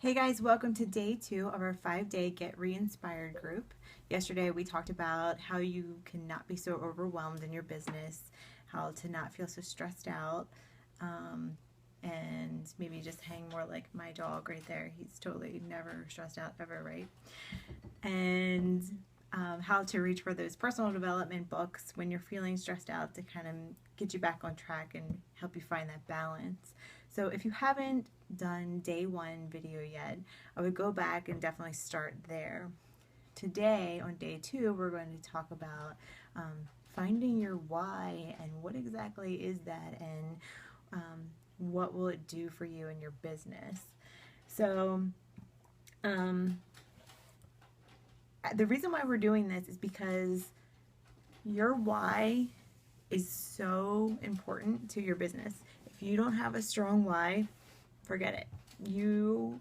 Hey guys, welcome to day 2 of our 5-day Get Re-Inspired group. Yesterday we talked about how you cannot be so overwhelmed in your business, how to not feel so stressed out, and maybe just hang more like my dog right there. He's totally never stressed out ever, right? And how to reach for those personal development books when you're feeling stressed out to kind of get you back on track and help you find that balance. So if you haven't done day 1 video yet, I would go back and definitely start there. Today on day 2, we're going to talk about finding your why and what exactly is that, and what will it do for you and your business. So the reason why we're doing this is because your why is so important to your business. If you don't have a strong why, forget it. You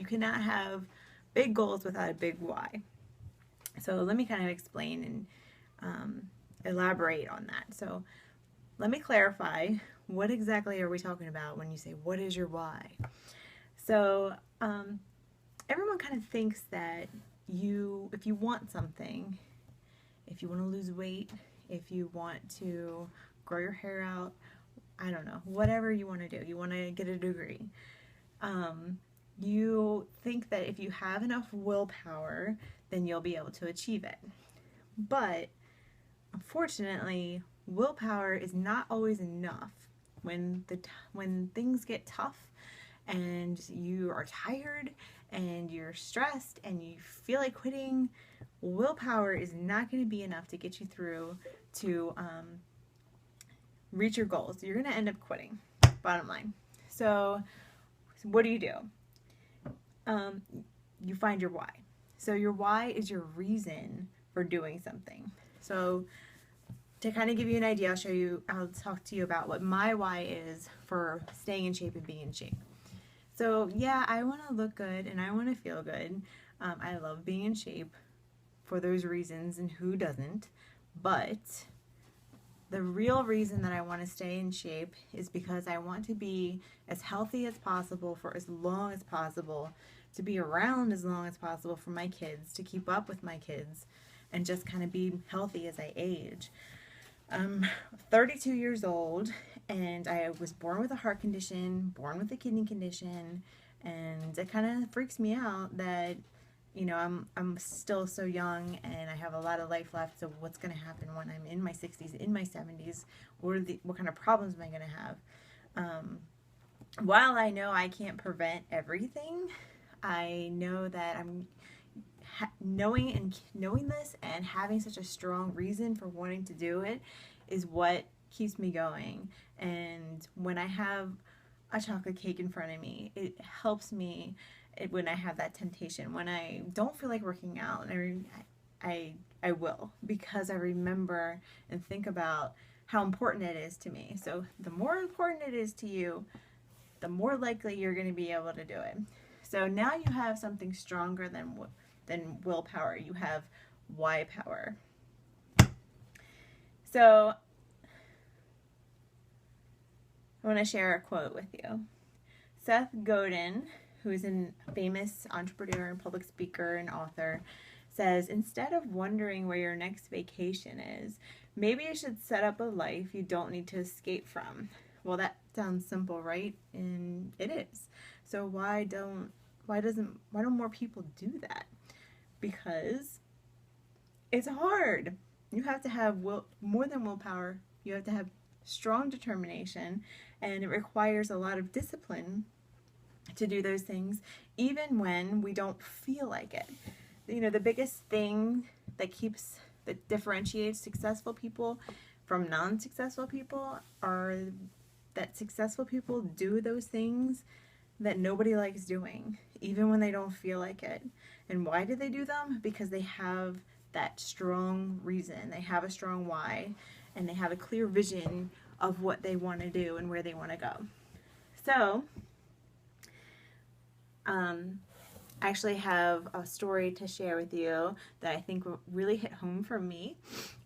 cannot have big goals without a big why. So let me kind of explain and elaborate on that. So let me clarify, what exactly are we talking about when you say, what is your why? So everyone kind of thinks that if you want something, if you want to lose weight, if you want to grow your hair out, I don't know, whatever you want to do, you want to get a degree, you think that if you have enough willpower, then you'll be able to achieve it. But unfortunately, willpower is not always enough. When things get tough and you are tired and you're stressed and you feel like quitting, willpower is not going to be enough to get you through to reach your goals. You're going to end up quitting, bottom line. So what do? You find your why. So your why is your reason for doing something. So to kind of give you an idea, I'll talk to you about what my why is for staying in shape and being in shape. So yeah, I want to look good and I want to feel good. I love being in shape for those reasons, and who doesn't? But the real reason that I want to stay in shape is because I want to be as healthy as possible for as long as possible, to be around as long as possible for my kids, to keep up with my kids, and just kind of be healthy as I age. I'm 32 years old, and I was born with a heart condition, born with a kidney condition, and it kind of freaks me out that, you know, I'm still so young and I have a lot of life left. So what's going to happen when I'm in my 60s, in my 70s? What kind of problems am I going to have? While I know I can't prevent everything, I know that I'm knowing this and having such a strong reason for wanting to do it is what keeps me going. And when I have a chocolate cake in front of me, it helps me when I have that temptation. When I don't feel like working out, I will, because I remember and think about how important it is to me. So the more important it is to you, the more likely you're going to be able to do it. So now you have something stronger than willpower. You have why power. So I want to share a quote with you. Seth Godin, who is a famous entrepreneur and public speaker and author, says, instead of wondering where your next vacation is, maybe you should set up a life you don't need to escape from. Well, that sounds simple, right? And it is. So why don't more people do that? Because it's hard. You have to have more than willpower. You have to have strong determination, and it requires a lot of discipline to do those things, even when we don't feel like it. You know, the biggest thing that differentiates successful people from non-successful people are that successful people do those things that nobody likes doing, even when they don't feel like it. And why do they do them? Because they have that strong reason. They have a strong why, and they have a clear vision of what they want to do and where they want to go. So I actually have a story to share with you that I think really hit home for me.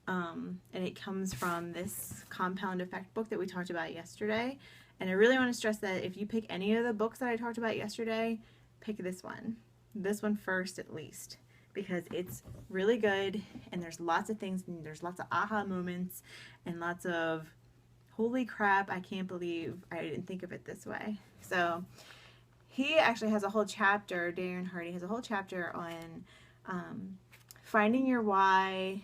And it comes from this compound effect book that we talked about yesterday. And I really want to stress that if you pick any of the books that I talked about yesterday, pick this one first at least, because it's really good and there's lots of things and there's lots of aha moments and lots of holy crap, I can't believe I didn't think of it this way. So he actually has a whole chapter, Darren Hardy has a whole chapter on finding your why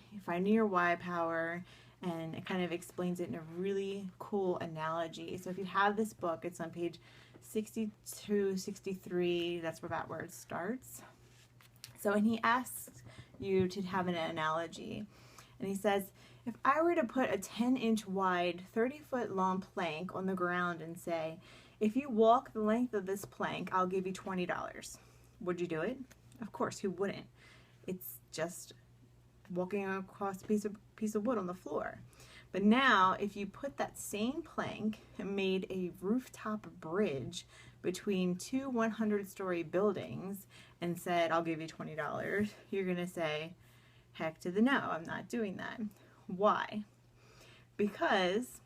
power, and it kind of explains it in a really cool analogy. So if you have this book, it's on page 62, 63, that's about where it starts. So, and he asks you to have an analogy, and he says, if I were to put a 10-inch wide, 30-foot long plank on the ground and say, if you walk the length of this plank, I'll give you $20. Would you do it? Of course, who wouldn't? It's just walking across a piece of wood on the floor. But now, if you put that same plank and made a rooftop bridge between two 100-story buildings and said, I'll give you $20, you're going to say, heck to the no, I'm not doing that. Why? Because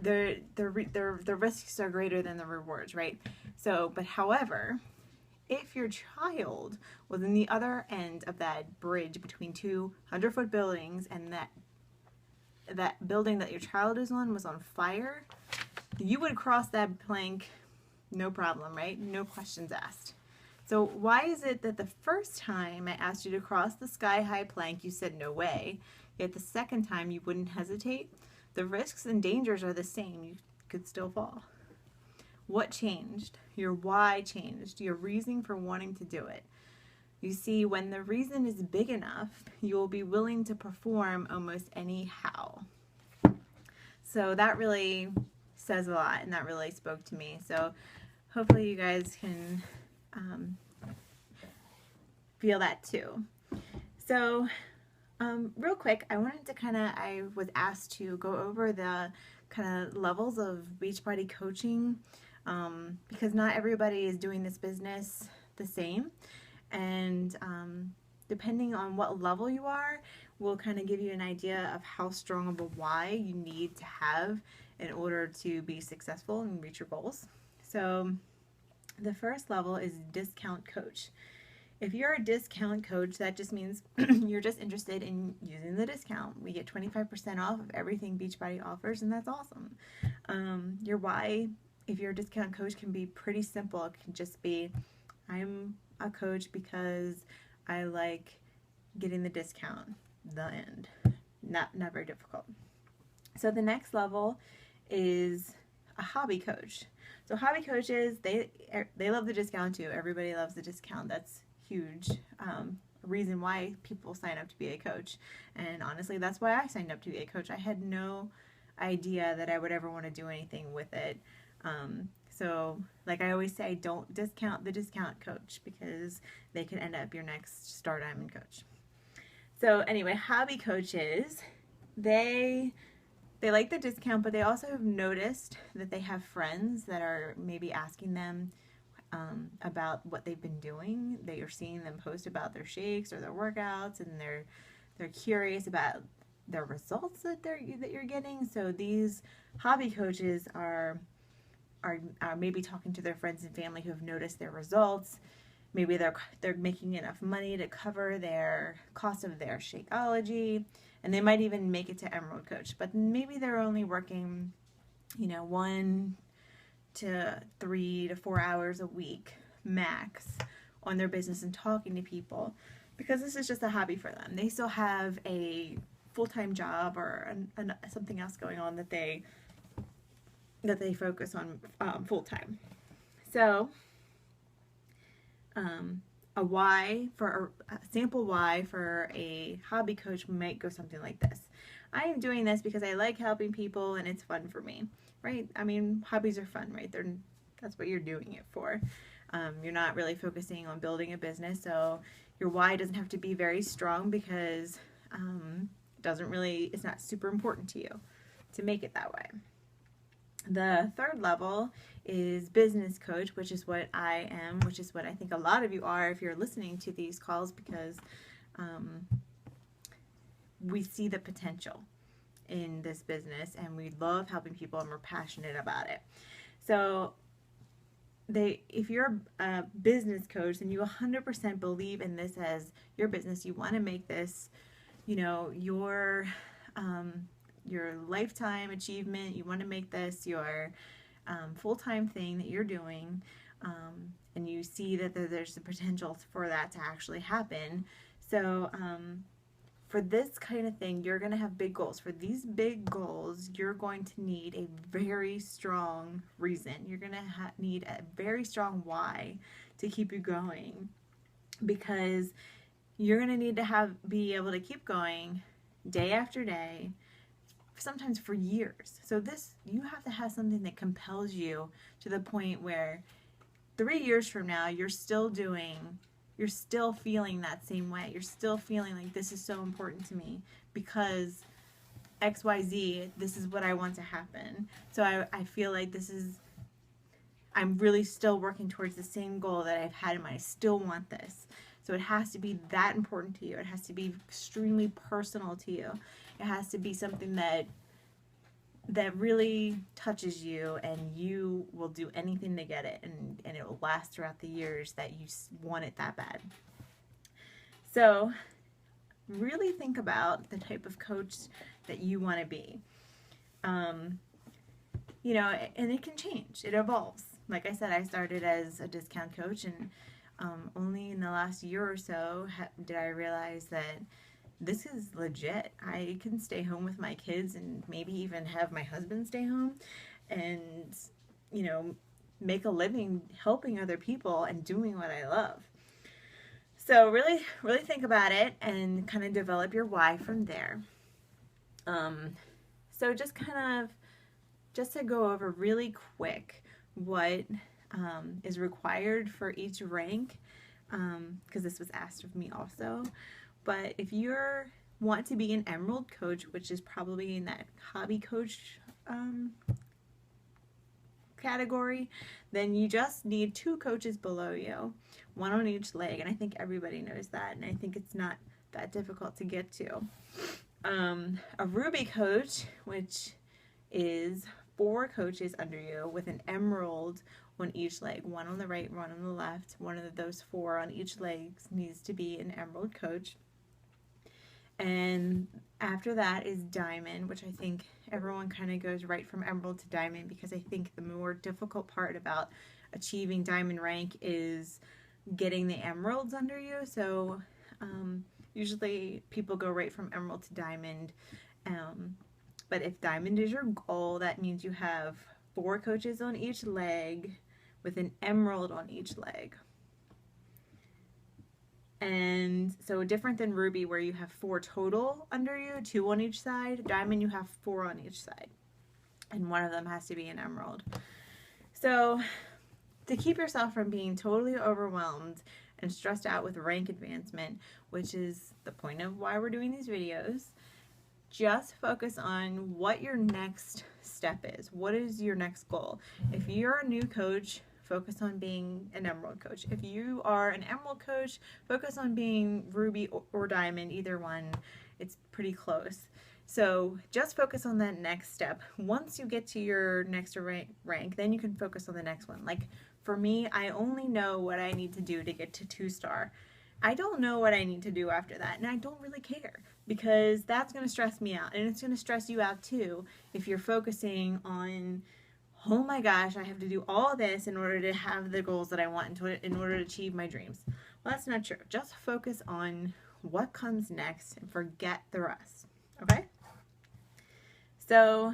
the risks are greater than the rewards, right? So, but however, if your child was in the other end of that bridge between two 100-foot buildings and that building that your child is on was on fire, you would cross that plank no problem, right? No questions asked. So why is it that the first time I asked you to cross the sky-high plank, you said no way, yet the second time you wouldn't hesitate? The risks and dangers are the same. You could still fall. What changed? Your why changed. Your reason for wanting to do it. You see, when the reason is big enough, you will be willing to perform almost anyhow. So that really says a lot, and that really spoke to me. So hopefully you guys can feel that too. So real quick, I was asked to go over the kind of levels of Beachbody coaching, because not everybody is doing this business the same, and depending on what level you are, will kind of give you an idea of how strong of a why you need to have in order to be successful and reach your goals. So the first level is discount coach. If you're a discount coach, that just means you're just interested in using the discount. We get 25% off of everything Beachbody offers, and that's awesome. Your why, if you're a discount coach, can be pretty simple. It can just be, I'm a coach because I like getting the discount. The end. Not very difficult. So the next level is a hobby coach. So hobby coaches, they love the discount too. Everybody loves the discount. That's huge. Reason why people sign up to be a coach. And honestly, that's why I signed up to be a coach. I had no idea that I would ever want to do anything with it. So like I always say, don't discount the discount coach, because they could end up your next Star Diamond coach. So anyway, hobby coaches, they like the discount, but they also have noticed that they have friends that are maybe asking them about what they've been doing. They are seeing them post about their shakes or their workouts, and they're curious about their results that you're getting. So these hobby coaches are maybe talking to their friends and family who have noticed their results. Maybe they're making enough money to cover their cost of their Shakeology, and they might even make it to Emerald Coach. But maybe they're only working, 1 to 3 to 4 hours a week max on their business and talking to people, because this is just a hobby for them. They still have a full-time job or something else going on that they focus on full-time. So a sample why for a hobby coach might go something like this. I am doing this because I like helping people and it's fun for me, right? I mean, hobbies are fun, right? That's what you're doing it for. You're not really focusing on building a business, so your why doesn't have to be very strong, because it's not super important to you to make it that way. The third level is business coach, which is what I am, which is what I think a lot of you are if you're listening to these calls, because we see the potential in this business and we love helping people and we're passionate about it. So if you're a business coach and you 100% believe in this as your business, you want to make this, you know, your lifetime achievement, you want to make this your full-time thing that you're doing, and you see that there's the potential for that to actually happen. So for this kind of thing, you're going to have big goals. For these big goals, you're going to need a very strong reason. You're going to need a very strong why to keep you going, because you're going to need to be able to keep going day after day, sometimes for years. So you have to have something that compels you to the point where 3 years from now, you're still feeling that same way. You're still feeling like this is so important to me because XYZ, this is what I want to happen. So I feel like I'm really still working towards the same goal that I've had in mind. I still want this. So it has to be that important to you. It has to be extremely personal to you. It has to be something that really touches you, and you will do anything to get it, and it will last throughout the years that you want it that bad. So really think about the type of coach that you want to be. You know, and it can change. It evolves. Like I said, I started as a discount coach, and only in the last year or so did I realize that this is legit. I can stay home with my kids and maybe even have my husband stay home and, you know, make a living helping other people and doing what I love. So really, really think about it and kind of develop your why from there. So just to go over really quick what is required for each rank, because this was asked of me also. But if you want to be an Emerald coach, which is probably in that hobby coach category, then you just need 2 coaches below you, 1 on each leg. And I think everybody knows that, and I think it's not that difficult to get to. A Ruby coach, which is 4 coaches under you with an Emerald on each leg, 1 on the right, 1 on the left. One of those 4 on each leg needs to be an Emerald coach. And after that is Diamond, which I think everyone kind of goes right from Emerald to Diamond, because I think the more difficult part about achieving Diamond rank is getting the Emeralds under you. So usually people go right from Emerald to Diamond. But if Diamond is your goal, that means you have 4 coaches on each leg with an Emerald on each leg. And so different than Ruby, where you have 4 total under you, 2 on each side. Diamond, you have 4 on each side, and one of them has to be an Emerald. So to keep yourself from being totally overwhelmed and stressed out with rank advancement, which is the point of why we're doing these videos, just focus on what your next step is. What is your next goal? If you're a new coach, focus on being an Emerald coach. If you are an Emerald coach, focus on being Ruby or Diamond, either one. It's pretty close. So just focus on that next step. Once you get to your next rank, then you can focus on the next one. Like for me, I only know what I need to do to get to 2-star. I don't know what I need to do after that, and I don't really care, because that's going to stress me out, and it's going to stress you out too if you're focusing on, oh my gosh, I have to do all this in order to have the goals that I want, in order to achieve my dreams. Well, that's not true. Just focus on what comes next and forget the rest, okay? So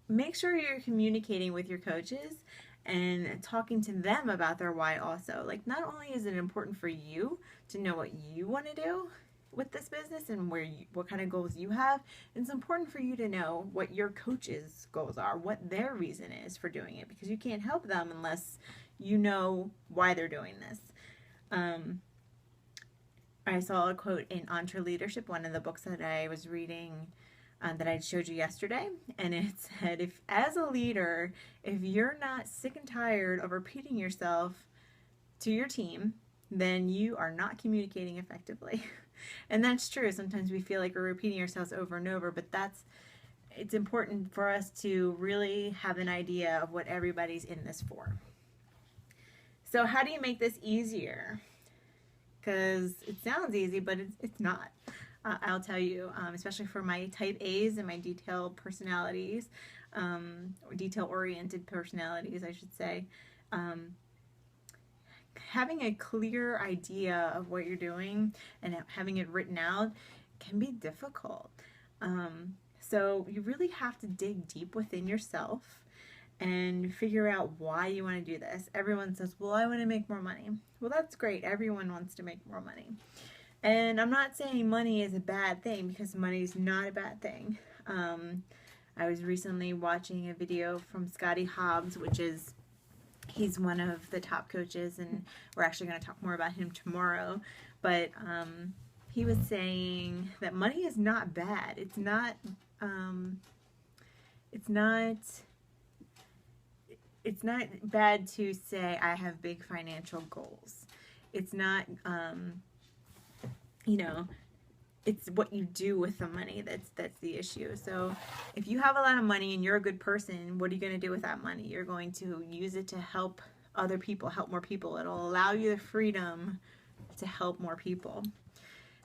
make sure you're communicating with your coaches and talking to them about their why also. Like, not only is it important for you to know what you want to do with this business and what kind of goals you have, it's important for you to know what your coach's goals are, what their reason is for doing it, because you can't help them unless you know why they're doing this. I saw a quote in Entre Leadership, one of the books that I was reading that I showed you yesterday, and it said, if as a leader, if you're not sick and tired of repeating yourself to your team, then you are not communicating effectively. And that's true. Sometimes we feel like we're repeating ourselves over and over, but it's important for us to really have an idea of what everybody's in this for. So how do you make this easier? Because it sounds easy, but it's not. I'll tell you, especially for my type A's and my detail personalities, or detail-oriented personalities, I should say, having a clear idea of what you're doing and having it written out can be difficult. So you really have to dig deep within yourself and figure out why you want to do this. Everyone says, well, I want to make more money. Well, that's great. Everyone wants to make more money. And I'm not saying money is a bad thing, because money is not a bad thing. I was recently watching a video from Scotty Hobbs, he's one of the top coaches, and we're actually going to talk more about him tomorrow. But he was saying that money is not bad. It's not bad to say I have big financial goals. It's not, it's what you do with the money that's the issue. So if you have a lot of money and you're a good person, what are you going to do with that money? You're going to use it to help other people, help more people. It'll allow you the freedom to help more people.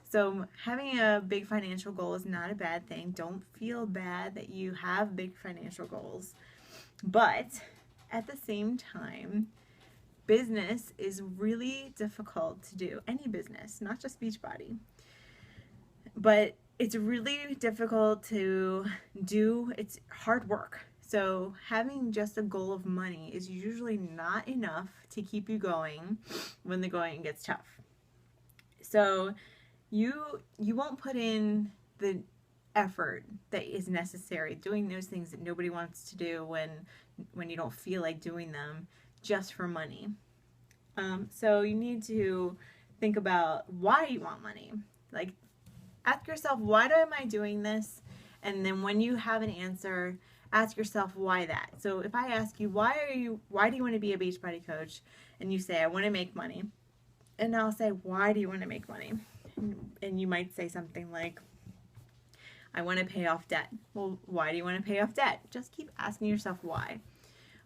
So having a big financial goal is not a bad thing. Don't feel bad that you have big financial goals. But at the same time, business is really difficult to do. Any business, not just Beachbody. But it's really difficult to do. It's hard work. So having just a goal of money is usually not enough to keep you going when the going gets tough. So you won't put in the effort that is necessary doing those things that nobody wants to do when you don't feel like doing them just for money. So you need to think about why you want money. Like, ask yourself, why am I doing this? And then when you have an answer, ask yourself why that. So if I ask you, why do you want to be a Beachbody coach? And you say, I want to make money. And I'll say, why do you want to make money? And you might say something like, I want to pay off debt. Well, why do you want to pay off debt? Just keep asking yourself why.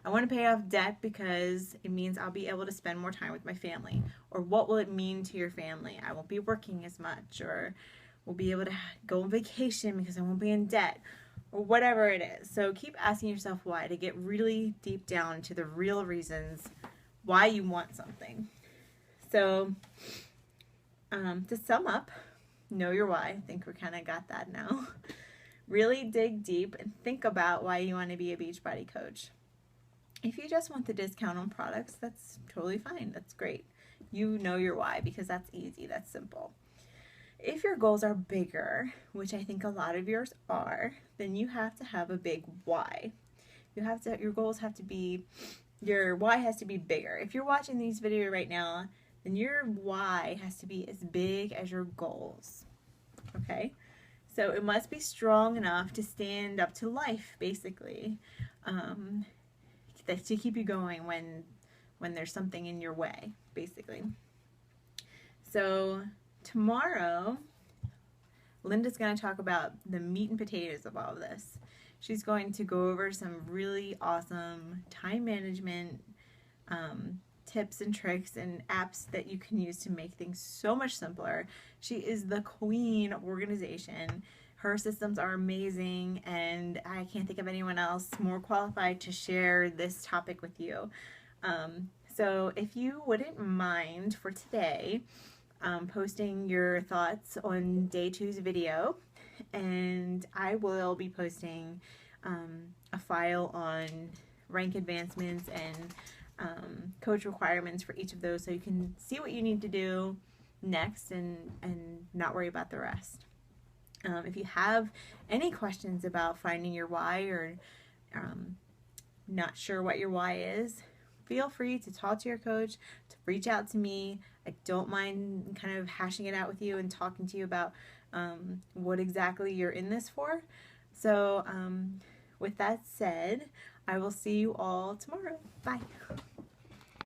I want to pay off debt because it means I'll be able to spend more time with my family. Or what will it mean to your family? I won't be working as much. Or we'll be able to go on vacation because I won't be in debt. Or whatever it is. So keep asking yourself why to get really deep down to the real reasons why you want something. So to sum up, know your why. I think we kind of got that now. Really dig deep and think about why you want to be a Beachbody coach. If you just want the discount on products, that's totally fine. That's great. You know your why, because that's easy. That's simple. If your goals are bigger, which I think a lot of yours are, then you have to have a big why. Your goals have to be, your why has to be bigger. If you're watching these videos right now, then your why has to be as big as your goals. Okay? So it must be strong enough to stand up to life, basically. To keep you going when there's something in your way, basically. So tomorrow, Linda's going to talk about the meat and potatoes of all of this. She's going to go over some really awesome time management tips and tricks and apps that you can use to make things so much simpler. She is the queen of organization. Her systems are amazing, and I can't think of anyone else more qualified to share this topic with you. So if you wouldn't mind for today, posting your thoughts on day 2's video, and I will be posting a file on rank advancements and coach requirements for each of those, so you can see what you need to do next and not worry about the rest. If you have any questions about finding your why, or not sure what your why is, feel free to talk to your coach, to reach out to me. I don't mind kind of hashing it out with you and talking to you about what exactly you're in this for. So with that said, I will see you all tomorrow. Bye.